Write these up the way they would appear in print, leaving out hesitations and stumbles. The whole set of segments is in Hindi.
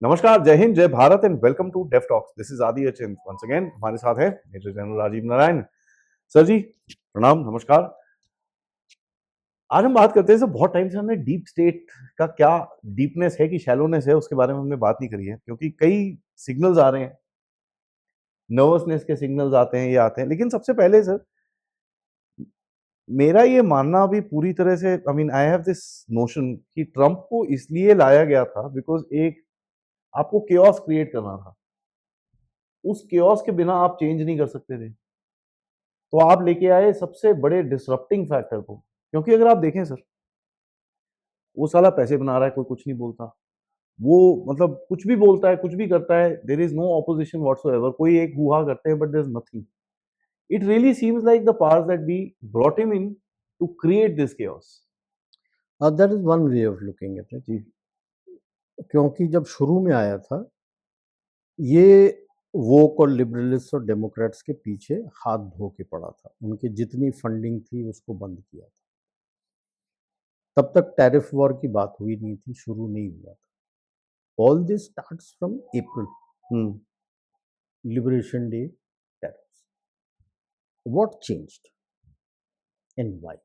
नमस्कार, जय हिंद, जय Bharat and welcome to Def Talks. This is Aadi Achint. Once again हमारे साथ है major general Rajeev Narayan sir ji. प्रणाम, नमस्कार। आज हम बात करते हैं सर, बहुत टाइम से हमने डीप स्टेट का क्या डीपनेस है कि शैलोनेस है उसके बारे में हमने बात नहीं करी है, क्योंकि कई सिग्नल्स आ रहे हैं, नर्वसनेस के सिग्नल्स आते हैं, ये आते हैं। लेकिन सबसे पहले सर, मेरा ये मानना अभी पूरी तरह से, आई mean I have this notion कि ट्रंप को इसलिए लाया गया था बिकॉज एक आपको केओस क्रिएट करना था। उस केओस के बिना आप चेंज नहीं कर सकते थे, तो आप लेके आए सबसे बड़े डिसरप्टिंग फैक्टर को। क्योंकि अगर आप देखें सर, वो साला पैसे बना रहा है, कोई कुछ नहीं बोलता। वो मतलब कुछ भी बोलता है, कुछ भी करता है, there is no opposition whatsoever. कोई एक हुआ करते हैं but there is nothing. It really seems like the powers that we brought him in to create this chaos. That is one way of looking at it जी। क्योंकि जब शुरू में आया था ये वोक और लिबरलिस्ट और डेमोक्रेट्स के पीछे हाथ धो के पड़ा था। उनकी जितनी फंडिंग थी उसको बंद किया था। तब तक टैरिफ वॉर की बात हुई नहीं थी, शुरू नहीं हुआ था। All this starts from April, liberation day, tariffs. What changed and why?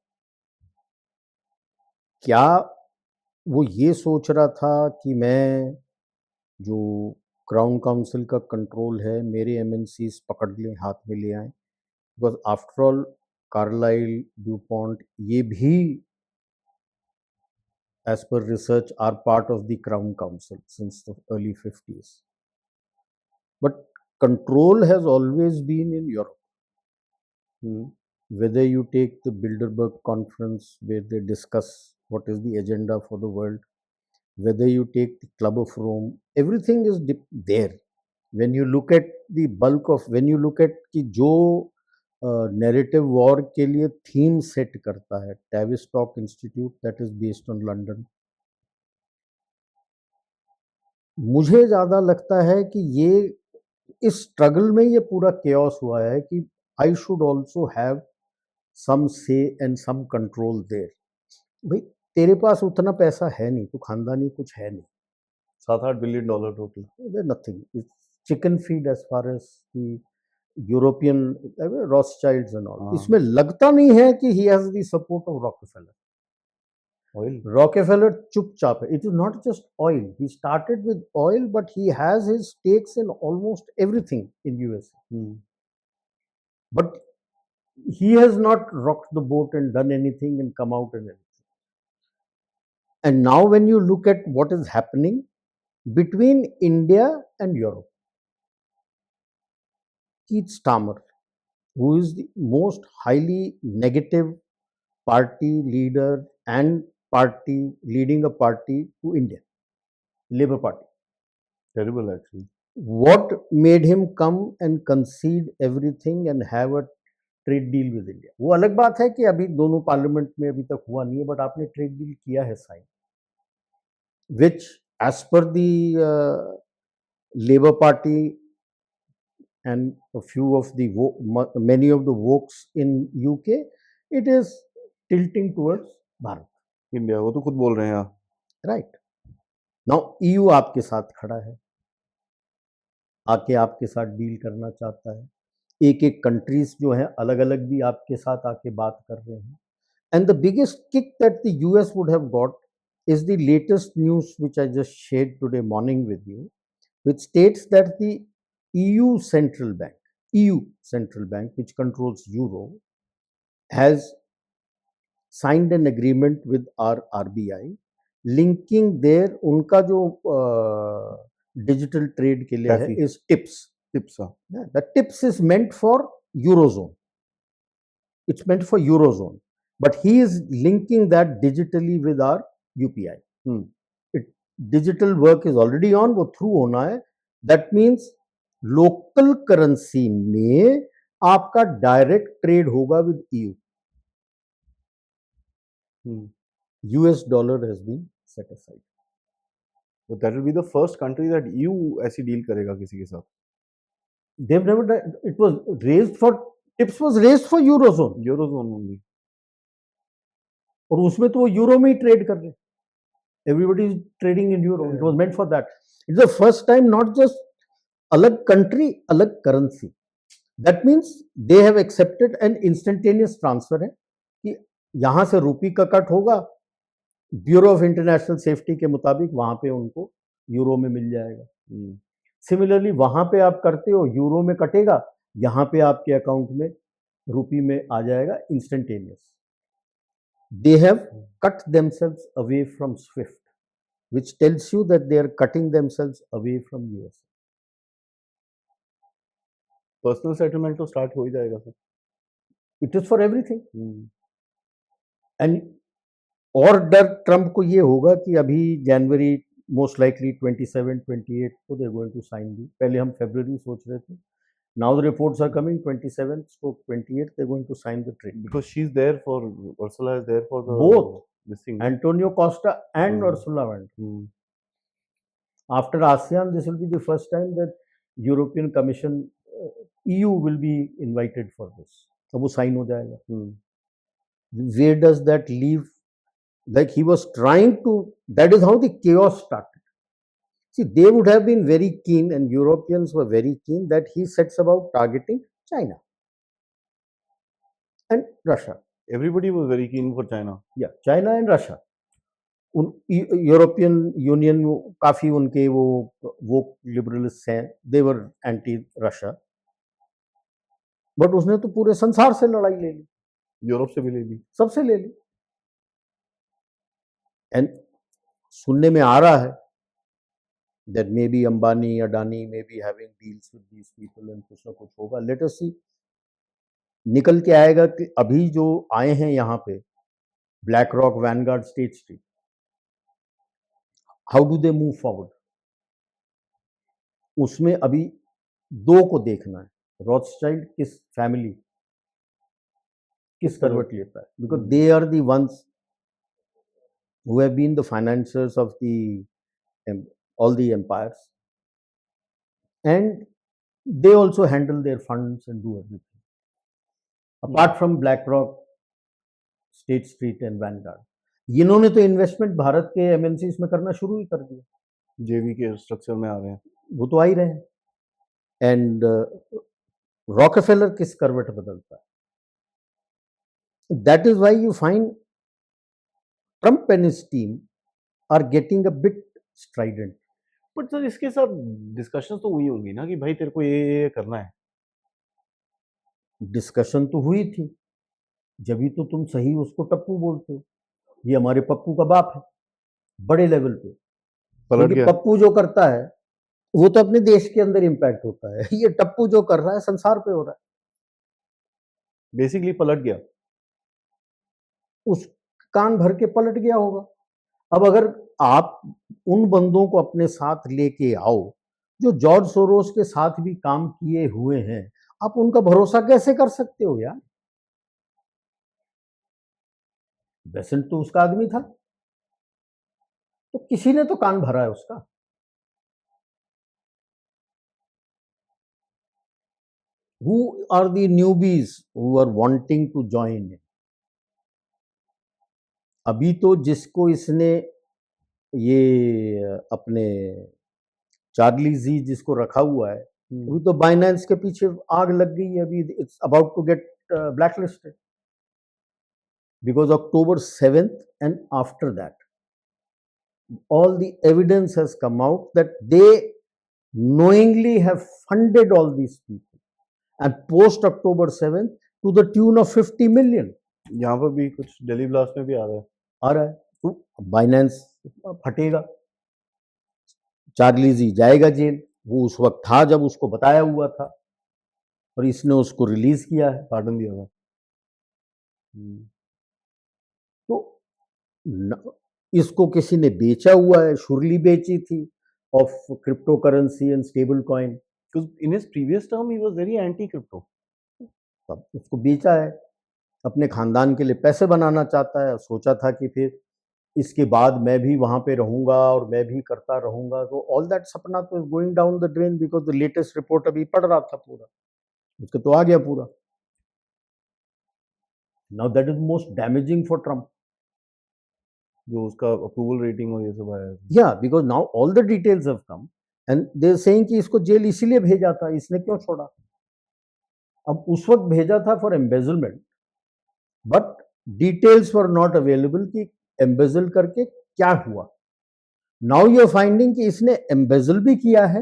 क्या वो ये सोच रहा था कि मैं जो क्राउन काउंसिल का कंट्रोल है मेरे एमएनसीज पकड़ लें, हाथ में ले आए? Because after all Carlyle, DuPont, ये भी as per research are part of the crown council since the early 50s, but control has always been in Europe. Whether you take the Bilderberg conference where they discuss what is the agenda for the world, whether you take the Club of Rome, everything is there. When you look at the bulk of, when you look at कि जो नैरेटिव वॉर के लिए थीम सेट करता है, Tavistock institute that is based on London. मुझे ज़्यादा लगता है कि ये इस स्ट्रगल में ये पूरा केओस हुआ है कि I should also have some say and some control their. भाई तेरे पास उतना पैसा है नहीं, तो खानदानी कुछ है नहीं। $7-8 billion total, nothing, chicken feed as far as the European Rothschilds and all. इसमें लगता नहीं है कि he has the support of Rockefeller. oil. Rockefeller chupchap. It is not just oil. He started with oil, but he has his stakes in almost everything in USA. But he has not rocked the boat and done anything and come out and anything. And now when you look at what is happening between India and Europe, Keith Starmer, who is the most highly negative party leader and party leading a party to India, Labour Party. Terrible actually. What made him come and concede everything and have a trade deal with India? वो अलग बात है कि अभी दोनों पार्लियामेंट में अभी तक हुआ नहीं है, बट आपने ट्रेड डील किया है साइन, विच एज पर the labour party and a few of the many of the wokes in UK, it is tilting towards Bharat. India, वो तो खुद बोल रहे हैं यहाँ। राइट नाउ EU आपके साथ खड़ा है, आके आपके साथ डील करना चाहता है। एक एक कंट्रीज जो है अलग अलग भी आपके साथ आके बात कर रहे हैं। And the biggest kick that the US would have got is the latest news which I just shared today morning with you, which states that the EU central bank, which controls euro, has signed an agreement with our RBI linking their उनका जो डिजिटल ट्रेड के लिए है is TIPS. The TIPS is meant for Eurozone. It's meant for Eurozone, but he is linking that digitally with our UPI. Digital work is already on, वो थ्रू होना है। That means लोकल करेंसी में आपका डायरेक्ट ट्रेड होगा with EU. US dollar has been set aside. So that will be the first country that EU ऐसी डील करेगा किसी के साथ। They've never done, it was raised for, TIPS was raised for Eurozone only. और उसमें तो वो यूरो में ही ट्रेड कर रहे हैं। Everybody is trading in euro. It was meant for that. It's the first time, not just alag country, alag currency. That means they have accepted an instantaneous transfer है कि यहाँ से रुपी का कट होगा, ब्यूरो ऑफ इंटरनेशनल सेफ्टी के मुताबिक वहां पे उनको यूरो में मिल जाएगा। सिमिलरली वहां पे आप करते हो, यूरो में कटेगा, यहाँ पे आपके अकाउंट में रुपी में आ जाएगा instantaneous. They have cut themselves away from SWIFT, which tells you that they are cutting themselves away from US. Personal settlement तो स्टार्ट हो ही जाएगा sir. It is for everything. And और डर ट्रम्प को ये होगा कि अभी जनवरी मोस्ट लाइकली 27, 28 को they going to sign the. पहले हम फरवरी सोच रहे थे। Now the reports are coming 27 stroke 28 they're going to sign the treaty. Because she's there for, Ursula is there for the Both. This thing. Antonio Costa and Ursula von der Leyen. After ASEAN, this will be the first time that European Commission, EU will be invited for this. तो वो sign हो जाएगा। Where does that leave? Like he was trying to, that is how the chaos started. See, they would have been very keen, and Europeans were very keen that he sets about targeting China and Russia. Everybody was very keen for China. Yeah, China and Russia. European union काफी उनके वो लिबरलिस्ट हैं, दे वर एंटी रशिया, बट उसने तो पूरे संसार से लड़ाई ले ली, यूरोप से भी ले ली, सबसे ले ली। एंड सुनने में आ रहा है that maybe Ambani, Adani may be having deals with these people and कुछ ना कुछ होगा। Let us see। निकल के आएगा कि अभी जो आए हैं यहाँ पे black rock, Vanguard, state street, how do they move forward? उसमें अभी दो को देखना है, रॉथस्चाइल्ड किस फैमिली किस करवट लेता है, because they are the ones who have been the financiers of the all the empires, and they also handle their funds and do everything apart from BlackRock, State Street and Vanguard। इन्होंने तो इन्वेस्टमेंट भारत के एमएनसीज में करना शुरू ही कर दिया, जेवी के स्ट्रक्चर में आ रहे हैं, वो तो आ ही रहे हैं। एंड रॉकफेलर किस करवट बदलता है, that is why you find Trump and his team are getting a bit strident. But sir इसके साथ डिस्कशन तो हुई होंगी ना कि भाई तेरे को ये करना है। डिस्कशन तो हुई थी, जब भी तो तुम सही उसको टप्पू बोलते हो। ये हमारे पप्पू का बाप है, बड़े लेवल पे पलट गया। पप्पू जो करता है वो तो अपने देश के अंदर इम्पैक्ट होता है, ये टप्पू जो कर रहा है संसार पे हो रहा है। बेसिकली पलट गया, उस कान भर के पलट गया होगा। अब अगर आप उन बंदों को अपने साथ लेके आओ जो जॉर्ज सोरोस के साथ भी काम किए हुए हैं, आप उनका भरोसा कैसे कर सकते हो यार? बेसेंट तो उसका आदमी था, तो किसी ने तो कान भरा है उसका। Who are the newbies who are wanting to join in? अभी तो जिसको इसने ये अपने चार्ली जी जिसको रखा हुआ है, अभी तो बाइनेंस के पीछे आग लग गई है। अभी it's about to get blacklisted because October 7th and after that all the evidence has come out that they knowingly have funded all these people and post October 7th to the tune of 50 million। यहाँ पर भी कुछ डेली ब्लास्ट में भी आ रहा है। तो बाइनेंस फटेगा, चार्ली जी जाएगा जेल। वो उस वक्त था जब उसको बताया हुआ था और इसने उसको रिलीज किया है, पार्डन दिया था। तो इसको किसी ने बेचा हुआ है, शुरली बेची थी of crypto currency and stable coin. In his previous term he was very anti crypto, तब उसको बेचा है, अपने खानदान के लिए पैसे बनाना चाहता है। सोचा था कि फिर इसके बाद मैं भी वहां पे रहूंगा और मैं भी करता रहूंगा, तो ऑल दैट सपना तो going down the drain because the latest report अभी पढ़ रहा था पूरा, उसके तो आ गया पूरा। Now that is most damaging for Trump जो उसका अप्रूवल रेटिंग और ये सब आया है। Yeah, because now all the details have come and they're saying कि इसको जेल इसीलिए भेजा था, इसने क्यों छोड़ा? अब उस वक्त भेजा था for embezzlement, but details were not available कि एम्बेजल करके क्या हुआ. नाउ यू आर फाइंडिंग कि इसने एम्बेजल भी किया है,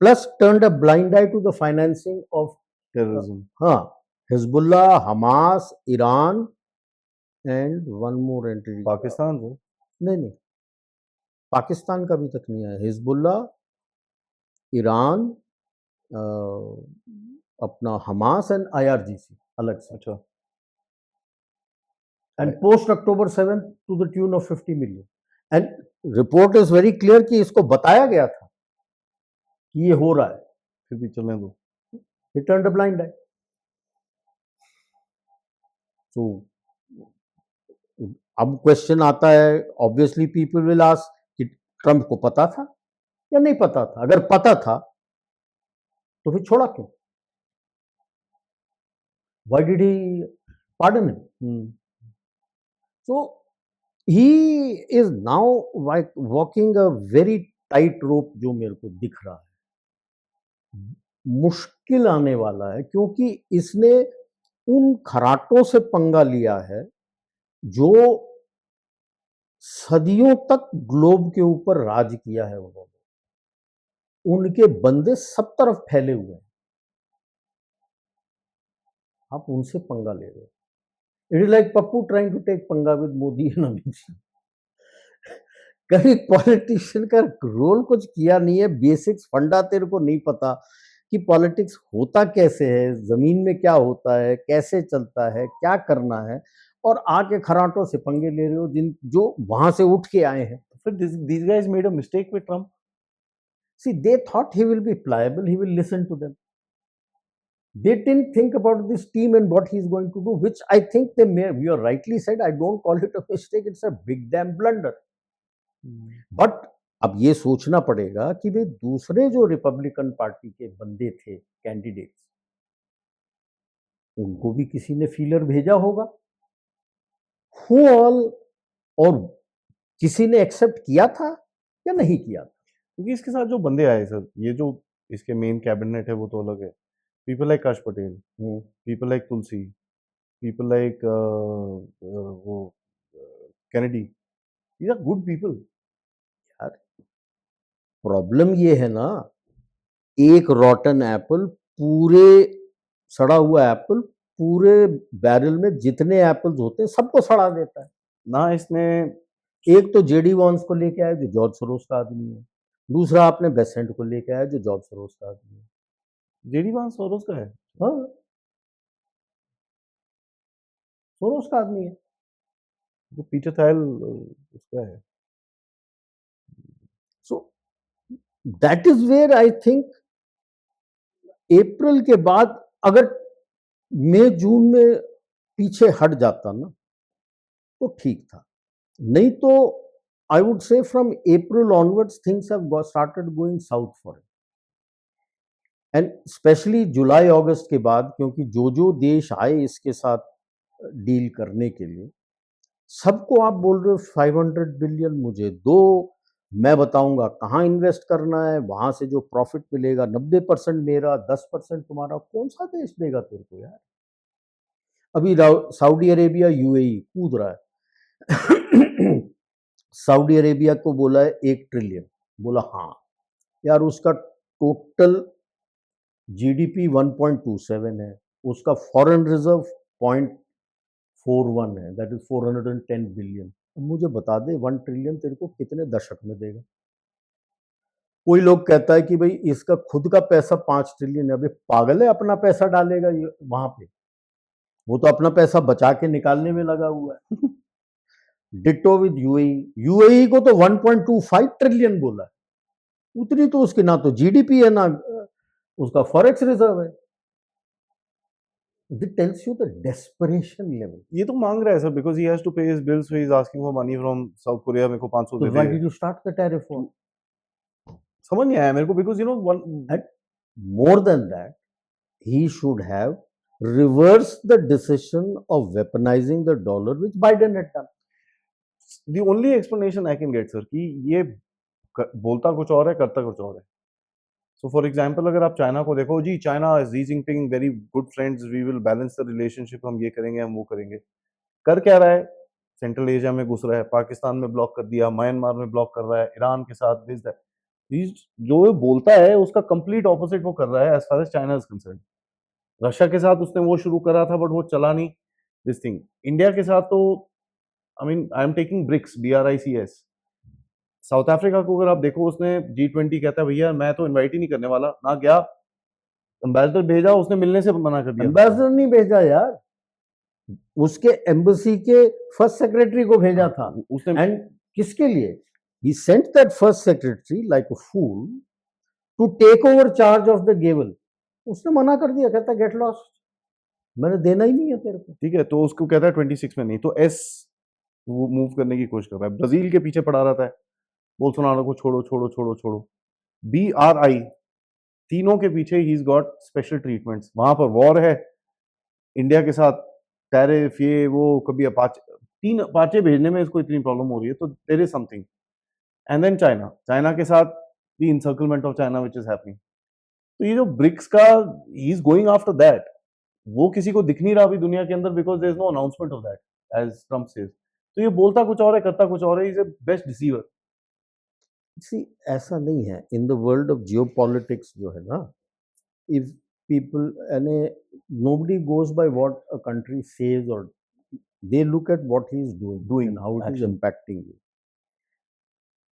plus turned a blind eye to the financing of terrorism. हाँ Hezbollah, Hamas, Iran and one more entity. Pakistan से नहीं, पाकिस्तान का भी तक नहीं है. हिजबुल्लाह, ईरान, अपना हमास एंड IRGC अलग से. अच्छा and post October 7 to the tune of 50 million. And report is very clear कि इसको बताया गया था कि ये हो रहा है, फिर भी चलने दो। he turned a blind eye. So अब क्वेश्चन आता है, ऑब्वियसली पीपल विल आस्क कि ट्रंप को पता था या नहीं पता था. अगर पता था तो फिर छोड़ा क्यों? Why did he pardon him? So he is now like walking a very tight rope, जो मेरे को दिख रहा है. मुश्किल आने वाला है क्योंकि इसने उन खराटों से पंगा लिया है जो सदियों तक ग्लोब के ऊपर राज किया है उन्होंने. उनके बंदे सब तरफ फैले हुए हैं, आप उनसे पंगा ले रहे हो. It is like Pappu trying to take पंगा विद मोदी एंड अमित शाह. कभी पॉलिटिशियन का रोल कुछ किया नहीं है, बेसिक्स फंडा तेरे को नहीं पता कि पॉलिटिक्स होता कैसे है, जमीन में क्या होता है, कैसे चलता है, क्या करना है, और आके खराटों से पंगे ले रहे हो जो वहां से उठ के आए हैं. फिर these guys made a mistake with Trump. See, they thought he will be pliable, he will listen to them. They didn't think about this team and what he's going to do, which I think they may, you are rightly said, I don't call it a mistake, it's a big damn blunder. But अब ये सोचना पड़ेगा कि वे दूसरे जो रिपब्लिकन पार्टी के बंदे थे, कैंडिडेट्स, उनको भी किसी ने फीलर भेजा होगा. हु ऑल, और किसी ने एक्सेप्ट किया था या नहीं किया था? क्योंकि इसके साथ जो बंदे आए सर, ये जो इसके मेन कैबिनेट है वो तो अलग है. पीपल लाइक काश पटेल, पीपल लाइक तुलसी, पीपल लाइक वो Kennedy, these are good people. यार प्रॉब्लम ये है ना, एक रॉटन एप्पल, पूरे सड़ा हुआ एप्पल, पूरे बैरल में जितने एप्पल्स होते हैं सबको सड़ा देता है ना. इसने एक तो जेडी वॉन्स को लेके आया जो जॉर्ज सोरोस का आदमी है, दूसरा आपने बेसेंट को लेके आया जो जॉर्ज सोरोस का आदमी है. जेडी वांस सोरोस का है. हाँ, सोरोस का आदमी है. वो पीटर थायल उसका है. So that is where I think April के बाद अगर मई जून में पीछे हट जाता ना तो ठीक था, नहीं तो I would say from April onwards things have started going south for him. And specially जुलाई अगस्त के बाद, क्योंकि जो देश आए इसके साथ डील करने के लिए, सबको आप बोल रहे हो 500 बिलियन मुझे दो, मैं बताऊंगा कहाँ इन्वेस्ट करना है, वहां से जो प्रॉफिट मिलेगा 90% मेरा, 10% तुम्हारा. कौन सा देश देगा तेरे को यार? अभी सऊदी अरेबिया, UAE कूद रहा है. सऊदी अरेबिया को बोला है 1 ट्रिलियन, बोला हाँ यार. उसका टोटल GDP 1.27 है, उसका फॉरेन रिजर्व 0.41 है, दैट इज 410 बिलियन. मुझे बता दे 1 ट्रिलियन तेरे को कितने दशक में देगा? कोई लोग कहता है कि भाई इसका खुद का पैसा 5 ट्रिलियन है. अभी पागल है, अपना पैसा डालेगा वहां पे? वो तो अपना पैसा बचा के निकालने में लगा हुआ है. डिटो विद UAE को तो 1.25 ट्रिलियन बोला है. उतनी तो उसकी ना तो GDP है ना उसका फॉरेक्स रिजर्व है. It tells you the desperation level. ये तो मांग रहा है sir, because he has to pay his bills, so he's asking for money from South Korea. मेरे को 500 दे So why they. did you start the tariff war? समझ नहीं आया मेरे को, because you know one. And more than that, he should have reversed the decision of weaponizing the dollar, which Biden had done. the only explanation I can get sir कि ये बोलता कुछ और है करता कुछ और है. So for example अगर आप चाइना को देखो जी China Xi Jinping very good friends we will balance the relationship हम ये करेंगे हम वो करेंगे. कर क्या रहा है? सेंट्रल एशिया में घुस रहा है, पाकिस्तान में ब्लॉक कर दिया, म्यांमार में ब्लॉक कर रहा है, ईरान के साथ दिस दैट. जो ये बोलता है उसका कंप्लीट ऑपोजिट वो कर रहा है as far as China is concern. Russia के साथ उसने वो शुरू करा था बट वो चला नहीं दिस थिंग. इंडिया के साथ तो I mean I am taking BRICS BRICS. South Africa को अगर आप देखो उसने G20 कहता है भैया मैं तो इनवाइट ही नहीं करने वाला ना गया. एम्बेसडर भेजा उसने मिलने से मना कर दिया. एम्बेसडर नहीं भेजा यार, उसके एम्बेसी के फर्स्ट सेक्रेटरी को भेजा था. उसने एंड किसके लिए? He sent that first secretary like a fool to take over charge of the gavel. उसने मना कर दिया, कहता गेट लॉस्ट, मैंने देना ही नहीं है तेरे को. ठीक है तो उसको कहता है 26 में नहीं तो S वो मूव करने की कोशिश कर रहा है. ब्राजील के पीछे पड़ा रहता है बोल्सोनारो को छोड़ो छोड़ो छोड़ो छोड़ो. BRI तीनों के पीछे he is got special treatments. वहां पर वॉर है इंडिया के साथ, टैरिफ ये वो, कभी अपाचे 3 अपाचे भेजने में इसको इतनी प्रॉब्लम हो रही है तो there is something. And then China के साथ the encirclement of China which is happening. तो ये जो ब्रिक्स का he is going after that वो किसी को दिख नहीं रहा अभी दुनिया के अंदर because there is no announcement of that as Trump says. तो ये बोलता कुछ और है करता कुछ और है. Is a best deceiver. See ऐसा नहीं है in the world of geopolitics जो है ना, इफ पीपल यानी nobody goes by what a country says और they look at what he is doing and how it is action. impacting you.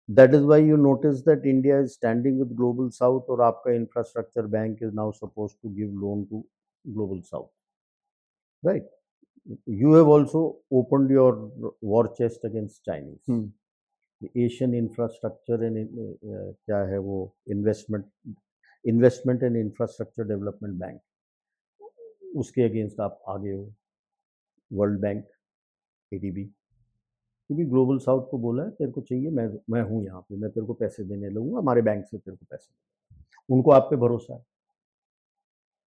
That is why you notice that India is standing with Global South और आपका infrastructure bank is now supposed to give loan to Global South, right? You have also opened your war chest against Chinese. The Asian infrastructure and क्या है वो investment and infrastructure development bank उसके against आप आगे हो. वर्ल्ड बैंक, ADB, क्योंकि ग्लोबल साउथ को बोला है तेरे को चाहिए, मैं हूँ यहाँ पे, मैं तेरे को पैसे देने लगूंगा, हमारे बैंक से तेरे को पैसे. उनको आप पे भरोसा है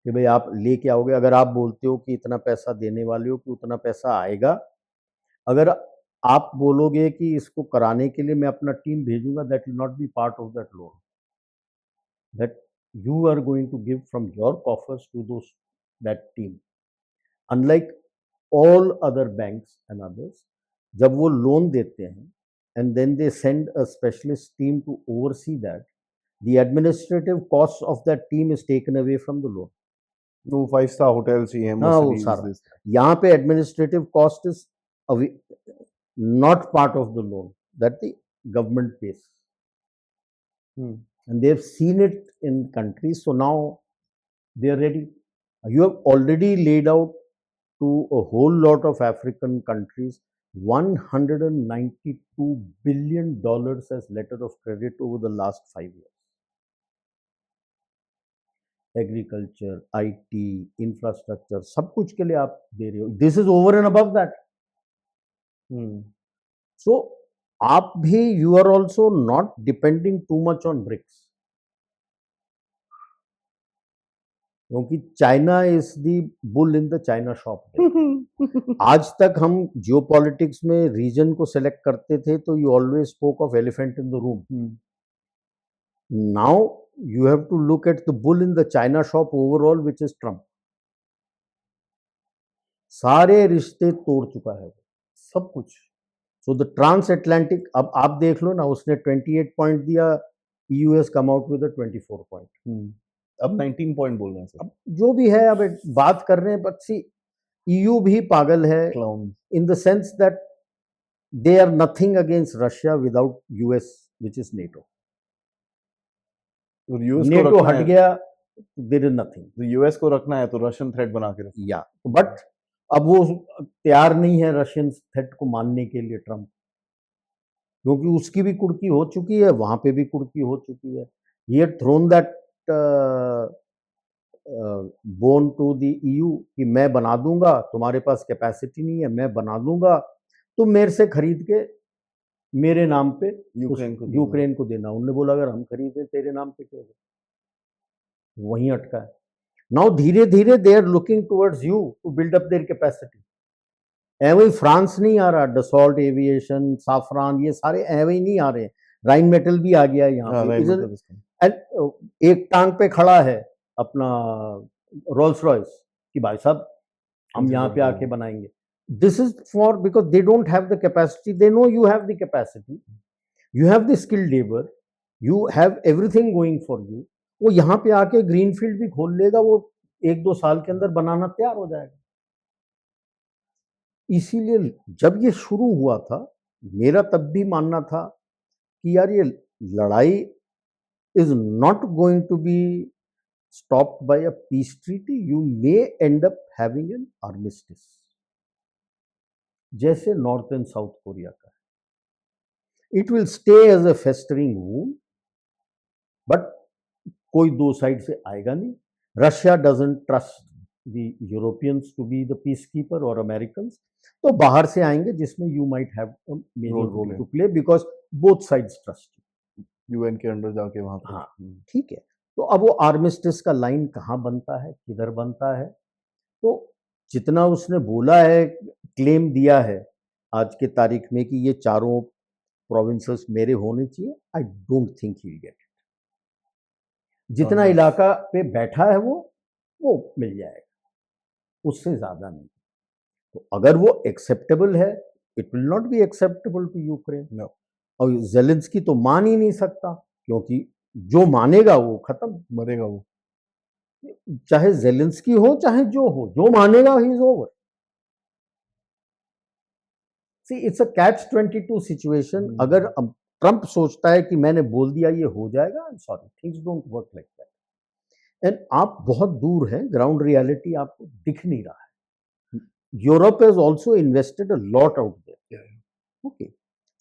कि भाई आप लेके आओगे. अगर आप बोलते हो कि इतना पैसा देने वाले हो कि उतना पैसा आएगा, अगर आप बोलोगे कि इसको कराने के लिए मैं अपना टीम भेजूंगा, that will not be part of that loan, that you are going to give from your coffers to those that team. Unlike all other banks and others, जब वो लोन देते हैं and then they send a specialist team to oversee that, the administrative cost of that team is taken away from the loan. वो 5 स्टार होटल चाहिए हाँ वो सारा यहाँ पे administrative cost is not part of the loan that the government pays. And they have seen it in countries, so now they are ready. You have already laid out to a whole lot of African countries $192 billion as letter of credit over the last 5 years. Agriculture, IT, infrastructure, सब कुछ के लिए आप दे रहे हो. This is over and above that. So आप भी you are also not depending too much on BRICS. क्योंकि China is the bull in the china shop. आज तक हम जियोपॉलिटिक्स में रीजन को सेलेक्ट करते थे तो you always spoke of elephant in the room. Now you have to look at the bull in the china shop overall which is Trump. सारे रिश्ते तोड़ चुका है सब कुछ. सो द ट्रांस अटलांटिक, अब आप देख लो ना, उसने 28 पॉइंट दिया, EU has come out with a 24 point. अब 19 पॉइंट बोल रहे हैं सर. अब जो भी है, अब बात कर रहे हैं, बट सी EU भी पागल है in the sense that they are nothing against Russia without US which is NATO. NATO हट गया, देयर इज नथिंग. US को रखना है तो रशियन थ्रेट बना के रखना. या बट अब वो तैयार नहीं है रशियन थ्रेट को मानने के लिए ट्रम्प, क्योंकि उसकी भी कुर्की हो चुकी है, वहां पे भी कुर्की हो चुकी है. He had thrown that bone to the EU कि मैं बना दूंगा, तुम्हारे पास कैपेसिटी नहीं है, मैं बना दूंगा, तुम मेरे से खरीद के मेरे नाम पे यूक्रेन को देना. उन्होंने बोला अगर हम खरीदें तेरे नाम पे क्यों? वहीं अटका है. नाउ धीरे धीरे they are looking towards you to build up their capacity. एवं फ्रांस नहीं आ रहा, डसॉल्ट एविएशन, साफरान, ये सारे एवं ही नहीं आ रहे हैं, राइन मेटल भी आ गया यहाँ हाँ, पे राइट इधर। मतलब इसका एक टांग पे खड़ा है अपना रोल्स रॉयस कि भाई साहब हम इनसे यहाँ बन पे रहा आके है। बनाएंगे। This is for because they don't have the capacity, they know you have the capacity, you have the skilled labour, you have everything going for you. वो यहाँ पे आके ग्रीन फील्ड भी खोल लेगा, वो 1-2 साल के अंदर बनाना तैयार हो जाएगा। इसीलिए जब ये शुरू हुआ था, मेरा तब भी मानना था कि यार ये लड़ाई is not going to be stopped by a peace treaty, you may end up having an armistice, जैसे नॉर्थ एंड साउथ कोरिया का है। It will stay as a festering wound, but कोई दो साइड से आएगा नहीं। Russia doesn't trust the Europeans to be the peacekeeper और अमेरिकन, तो बाहर से आएंगे जिसमें you might have a major role to play because both sides trust you. UN के अंडर जाके वहां पे। हाँ, ठीक है। तो अब वो आर्मिस्टिस का लाइन कहाँ बनता है, किधर बनता है, तो जितना उसने बोला है, क्लेम दिया है आज के तारीख में कि ये चारों प्रोविंसेस मेरे होने चाहिए, I don't think he will get it. जितना Unless- इलाका पे बैठा है वो मिल जाएगा, उससे ज्यादा नहीं। तो अगर वो एक्सेप्टेबल है, it will not be acceptable to Ukraine. No. और जेलेंस्की तो मान ही नहीं सकता, क्योंकि जो मानेगा वो खत्म, मरेगा वो। चाहे जेलेंस्की हो चाहे जो मानेगा he is over. See it's a catch 22 situation. अगर अब ट्रंप सोचता है कि मैंने बोल दिया ये हो जाएगा, आई am sorry, things don't work like that. And आप बहुत दूर हैं, ग्राउंड रियलिटी आपको दिख नहीं रहा है। Europe has also invested a lot out there, okay.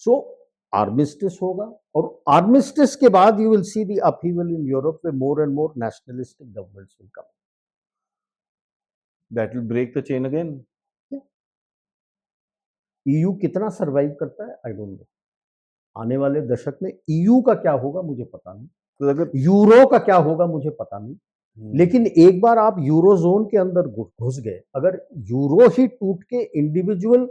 So armistice होगा, और आर्मिस्टिस के बाद you will see the upheaval in Europe में, more and more nationalistic governments will come. That will break the chain again. EU कितना सरवाइव करता है आई डोंट नो। आने वाले दशक में ईयू का क्या होगा मुझे पता नहीं, तो अगर यूरो का क्या होगा मुझे पता नहीं, लेकिन एक बार आप यूरो जोन के अंदर घुस गए, अगर यूरो ही टूट के इंडिविजुअल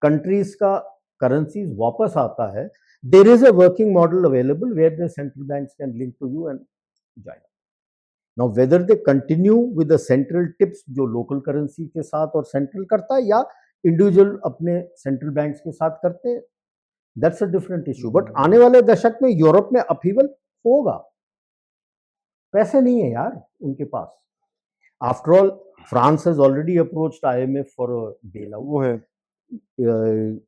कंट्रीज का करेंसीज वापस आता है, there is a working model available where the central banks can link to you and join. Now whether they continue with the central tips जो लोकल करेंसी के साथ और सेंट्रल करता है, या इंडिविजुअल अपने सेंट्रल बैंक्स के साथ करते हैं, that's a different issue. But आने वाले दशक में यूरोप में अपहीवल होगा। पैसे नहीं है यार उनके पास। After all France has already approached IMF for a bail out. वो है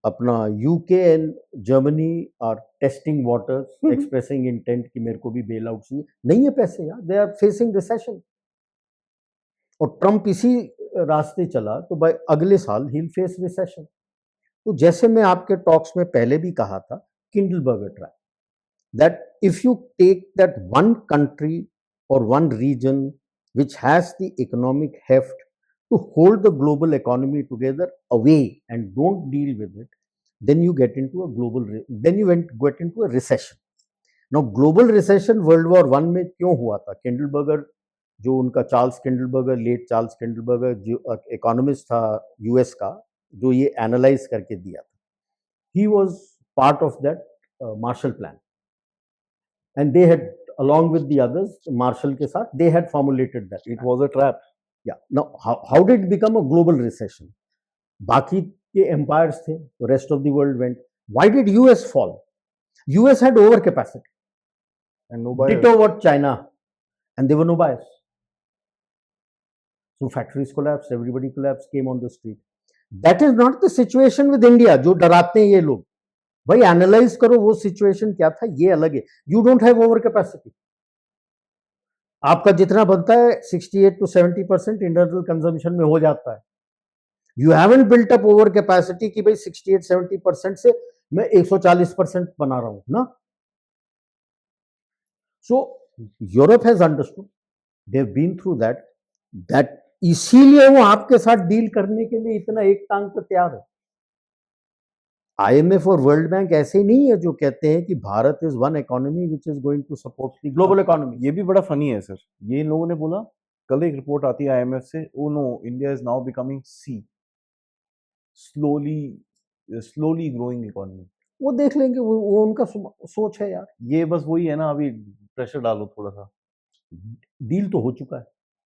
अपना UK and Germany are testing waters, expressing intent कि मेरे को भी बेल आउट चाहिए। नहीं है पैसे यार, दे आर फेसिंग रिसेशन। और ट्रंप इसी रास्ते चला तो भाई अगले साल ही विल फेस रिसेशन। तो जैसे मैं आपके टॉक्स में पहले भी कहा था, किंडलबर्गर trap, that if you take that one country or one region which has the economic heft to hold the global economy together away and don't deal with it, then you get into a get into a recession. Now global recession world war 1 में क्यों हुआ था? किंडलबर्गर, जो उनका चार्ल्स किंडलबर्गर, लेट चार्ल्स किंडलबर्गर जो इकोनॉमिस्ट था यूएस का, जो ये एनालाइज करके दिया था, he was part of that Marshall plan, and they had, along with the others, Marshall के साथ, they had formulated that. It was a trap. Yeah. Now, how did it become a global recession? बाकी के empires थे, the rest of the world went. Why did US fall? US had overcapacity. And no buyers. Ditto what China, and there were no buyers. So factories collapsed, everybody collapsed, came on the street. That is not the situation with India, जो डराते हैं ये लोग। भाई एनालाइज करो वो सिचुएशन क्या था, ये अलग है। You don't have over capacity. आपका जितना बनता है 68 to 70% इंटरनल कंजम्पशन में हो जाता है। You haven't built up over capacity कि भाई 68-70% से मैं 140% बना रहा हूं ना। So Europe has understood, they have been through that इसीलिए वो आपके साथ डील करने के लिए इतना एक टांग पे तैयार है। आईएमएफ और वर्ल्ड बैंक ऐसे ही नहीं है जो कहते हैं कि Bharat is one economy which is going to support the global economy. ये भी बड़ा फनी है सर, ये इन लोगों ने बोला, कल एक रिपोर्ट आती है आईएमएफ से, oh no India is now becoming see, slowly growing economy. वो देख लेंगे, वो उनका सोच है यार। ये बस वही है ना, अभी प्रेशर डालो थोड़ा सा। डील तो हो चुका है,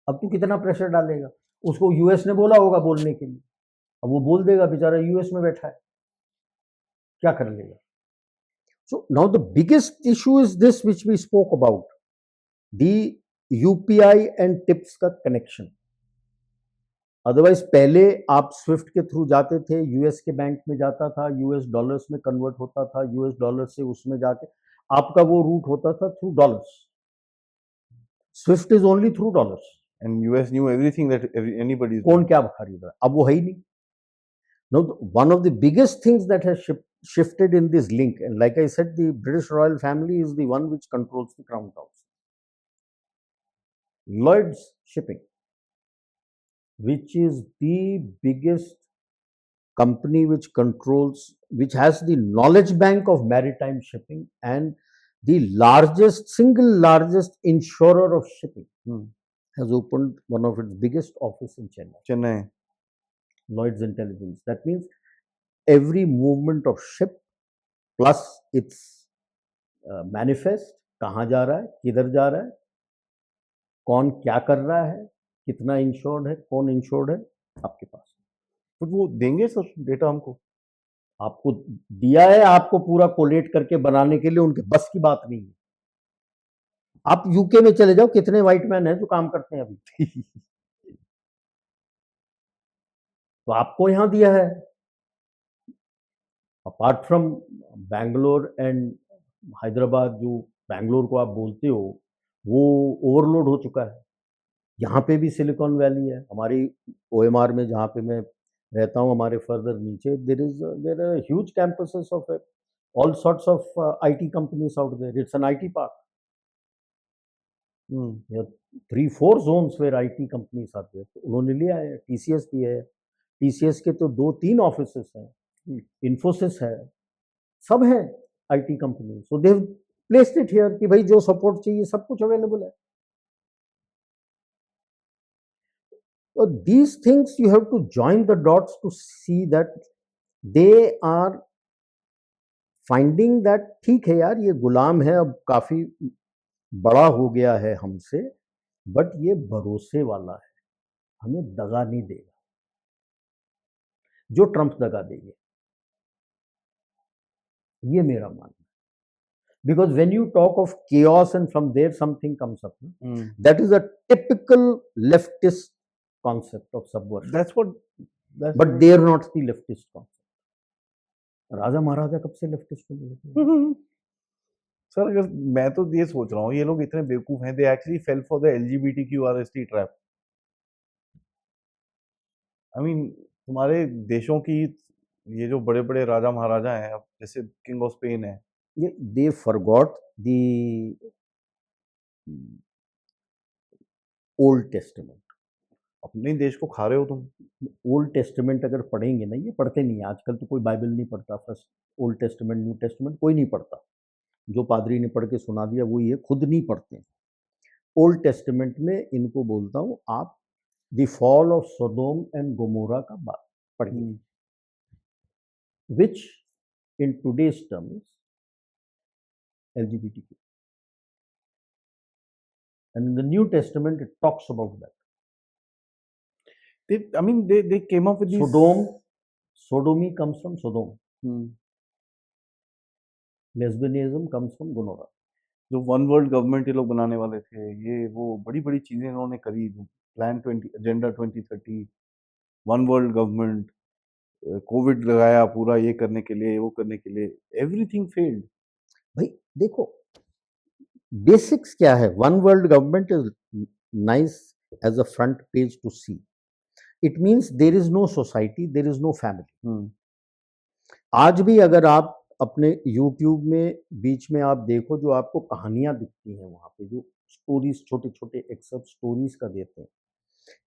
अब तू कितना प्रेशर डालेगा? उसको यूएस ने बोला होगा बोलने के लिए, अब वो बोल देगा, बेचारा यूएस में बैठा है, क्या कर लेगा? So now the biggest issue is this which we spoke about, the UPI and tips का कनेक्शन। अदरवाइज पहले आप स्विफ्ट के थ्रू जाते थे, यूएस के बैंक में जाता था, यूएस डॉलर्स में कन्वर्ट होता था, यूएस डॉलर से उसमें जाके आपका वो रूट होता था through dollars. Swift is only through dollars. And US knew everything that anybody is कौन doing. क्या खरीद रहा है, अब वो है ही नहीं। Now, one of the biggest things that has shifted in this link, and like I said, the British royal family is the one which controls the crown house. Lloyd's Shipping, which is the biggest company which controls, which has the knowledge bank of maritime shipping and the single largest insurer of shipping, has opened one of its biggest office in Chennai. Chennai. Lloyd's Intelligence. That means every movement of ship plus its manifest, कहाँ जा रहा है, किधर जा रहा है, कौन क्या कर रहा है, कितना इंश्योर्ड है, कौन इंश्योर्ड है, आपके पास। तो वो देंगे सर डेटा हमको? आपको दिया है, आपको पूरा कोलेट करके बनाने के लिए उनके बस की बात नहीं है। आप यूके में चले जाओ, कितने व्हाइट मैन हैं जो काम करते हैं अभी। तो आपको यहां दिया है। Apart from Bangalore and Hyderabad, जो बैंगलोर को आप बोलते हो, वो ओवरलोड हो चुका है। यहाँ पे भी सिलिकॉन वैली है, हमारी ओएमआर में जहाँ पे मैं रहता हूँ, हमारे फर्दर नीचे there are huge campuses of all sorts of IT companies out there. It's an IT park. 3-4 zones where IT companies are there. तो उन्होंने लिया है, TCS भी है, TCS के तो 2-3 ऑफिसेस हैं, इन्फोसिस है, सब है IT company. So they placed it here कि भाई जो सपोर्ट चाहिए सब कुछ अवेलेबल है। So these things you have to join the dots to see that they are finding that ठीक है यार, ये गुलाम है, अब काफी बड़ा हो गया है हमसे, बट ये भरोसे वाला है, हमें दगा नहीं देगा जो ट्रंप दगा देंगे, ये मेरा मानना है। Because when you talk of chaos and from there something comes up, that is a typical leftist concept of subversion. But they are not the leftist concept. राजा महाराजा कब से लेफ्टिस्ट हो गए? सर अगर मैं तो ये सोच रहा हूँ, ये लोग इतने बेवकूफ हैं, they actually fail for the LGBTQRST trap. I mean तुम्हारे देशों की ये जो बड़े बड़े राजा महाराजा हैं, अब जैसे किंग ऑफ स्पेन है, they forgot the old testament. अपने देश को खा रहे हो तुम। ओल्ड टेस्टमेंट अगर पढ़ेंगे ना, ये पढ़ते नहीं है आजकल, तो कोई बाइबल नहीं पढ़ता, first old testament new testament कोई नहीं पढ़ता, जो पादरी ने पढ़ के सुना दिया वो ये खुद नहीं पढ़ते। ओल्ड टेस्टमेंट में इनको बोलता हूँ, आप the fall of Sodom and Gomorrah का बात पढ़िए, which in today's terms LGBTQ, and in the New Testament it talks about that. They came up with these... Sodomy comes from Sodom. Lesbianism comes from Gomorrah. जो वन वर्ल्ड गवर्नमेंट ये लोग बनाने वाले थे, ये वो बड़ी बड़ी चीजें इन्होंने करी, plan 20 agenda 2030, one world government, Covid लगाया पूरा ये करने के लिए, वो करने के लिए, एवरीथिंग फेल्ड। भाई देखो बेसिक्स क्या है, one world government is nice as a front page to see, it means there is no society, there is no family. आज भी अगर आप अपने YouTube में बीच में आप देखो, जो आपको कहानियां दिखती हैं वहां पे, जो स्टोरीज छोटे छोटे एक्सेप्ट स्टोरीज का देते हैं,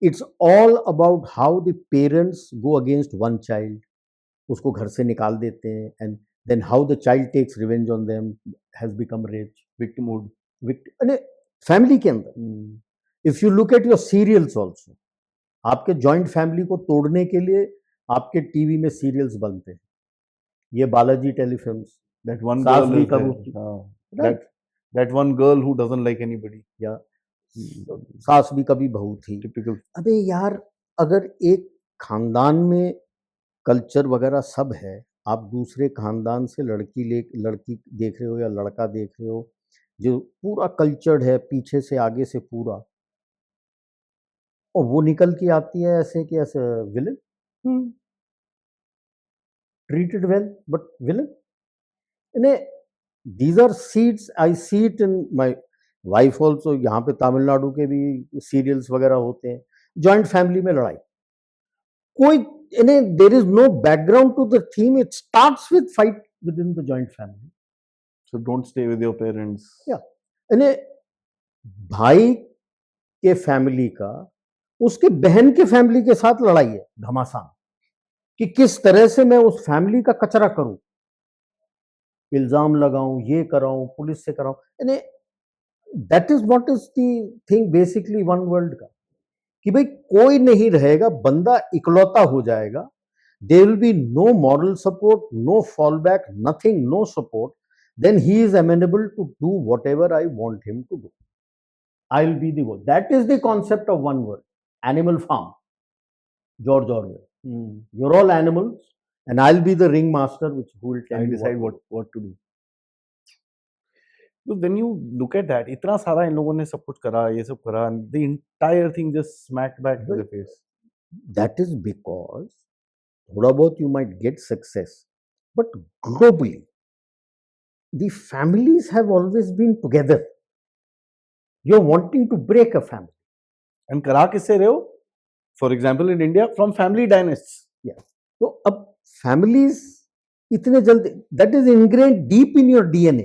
it's all about how the parents go against one child, उसको घर से निकाल देते हैं, and then how the child takes revenge on them, has become rich, victimhood, family के अंदर। If you look at your serials also, आपके जॉइंट फैमिली को तोड़ने के लिए आपके टीवी में सीरियल्स बनते हैं, ये बालाजी टेलीफिल्म्स, That one सास girl भी is there. कबूतरी, That that one girl who doesn't like anybody. या सास भी कभी बहू थी। Typical. अबे यार, अगर एक खानदान में कल्चर वगैरह सब है, आप दूसरे खानदान से लड़की देख रहे हो या लड़का देख रहे हो जो पूरा कल्चर्ड है पीछे से आगे से पूरा, और वो निकल के आती है ऐसे कि ऐसे villain, treated well but villain. These are seeds, I see it in my wife also. यहाँ पे तमिलनाडु के भी सीरियल्स वगैरह होते हैं, जॉइंट फैमिली में लड़ाई, कोई इन्हें, there is no background to the theme, it starts with fight with in the joint family. So don't stay with your parents. या इन्हें भाई के फैमिली का उसके बहन के फैमिली के साथ लड़ाई है घमासान, कि किस तरह से मैं उस फैमिली का कचरा करूं, इल्जाम लगाऊं, ये कराऊं, पुलिस से कराऊं। यानी that is what is the thing basically one world का, कि भाई कोई नहीं रहेगा, बंदा इकलौता हो जाएगा, there will be no moral support, no fall back, nothing, no support, then he is amenable to do whatever I want him to do, I will be the world. That is the concept of one world, animal farm, George Orwell. You're all animals, and I'll be the ringmaster, which who will tell I you decide what. what to do. So when you look at that, इतना सारा इन लोगों ने सब कुछ करा, ये सब करा, the entire thing just smacked back to the face. That is because thoda bahut you might get success, but globally, the families have always been together. You're wanting to break a family. And करा किससे रहे हो? For example, in India, from family dynasts. Yeah. So अब families इतने जल्दी, that is ingrained deep in your DNA.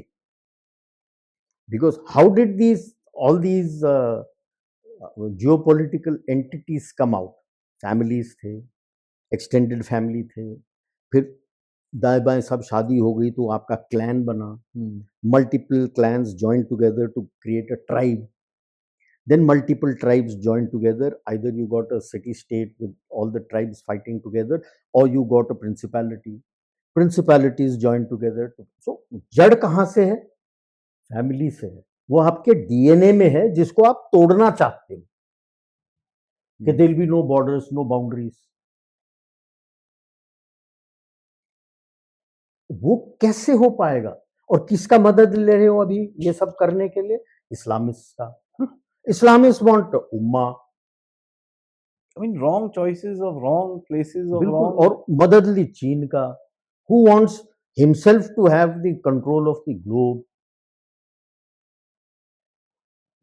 Because how did all these geopolitical entities come out? Families थे, extended family थे, फिर दाएं बाएं सब शादी हो गई तो आपका clan बना, multiple clans joined together to create a tribe. Then multiple tribes joined together. Either you got a city state with all the tribes fighting together, or you got a principality. Principalities joined together. So जड़ कहाँ से है? फैमिली से है। वो आपके डीएनए में है, जिसको आप तोड़ना चाहते हो, कि there will be no borders, no boundaries. वो कैसे हो पाएगा? और किसका मदद ले रहे हो अभी ये सब करने के लिए? इस्लामिस्ट का। Islamists want Umma, I mean, wrong choices of wrong places of बिल्कुल, wrong. और मदद ली चीन का, who wants himself to have the control of the globe.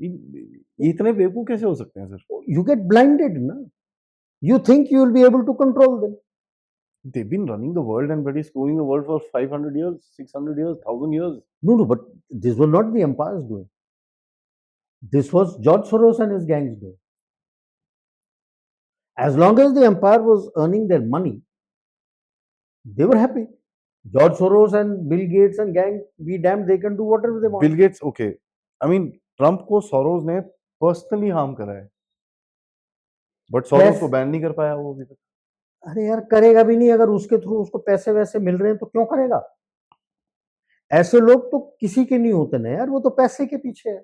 ये इतने बेवकूफ कैसे हो सकते हैं सर? You get blinded ना, you think you will be able to control them. They've been running the world and bloody screwing the world for 500 years, 600 years, 1000 years. No, but this was not the empires doing. This was George Soros and his gangs doing. As long as the empire was earning their money, they were happy. George Soros and Bill Gates and gang, be damned, they can do whatever they want. Bill Gates, okay. I mean, Trump को सोरोस ने पर्सनली हार्म करा है, बट सोरोस को बैन नहीं कर पाया वो अभी तक। अरे यार, करेगा भी नहीं, अगर उसके थ्रू उसको पैसे वैसे मिल रहे हैं तो क्यों करेगा? ऐसे लोग तो किसी के नहीं होते ना यार, वो तो पैसे के पीछे है।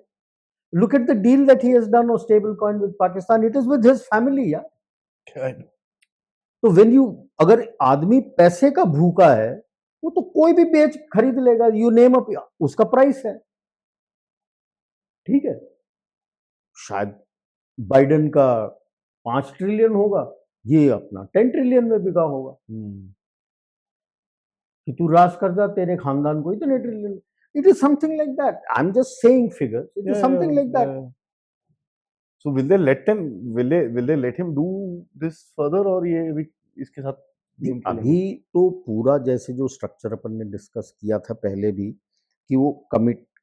Look at the deal that he has done on stable coin with Pakistan. It is with his family, यार। तो when you, अगर आदमी पैसे का भूखा है, वो तो कोई भी बेच खरीद लेगा। You name up, उसका प्राइस है, ठीक है। शायद बाइडेन का 5 ट्रिलियन होगा, ये अपना 10 ट्रिलियन में बिका होगा। कि तू राज कर जा, तेरे खानदान को इतने trillion. It is something like that. I'm just saying figures. It is something like that. So will they let him? Will they let him do this further, और ये इसके साथ अभी तो पूरा जैसे जो स्ट्रक्चर अपन ने डिस्कस किया था पहले भी, कि वो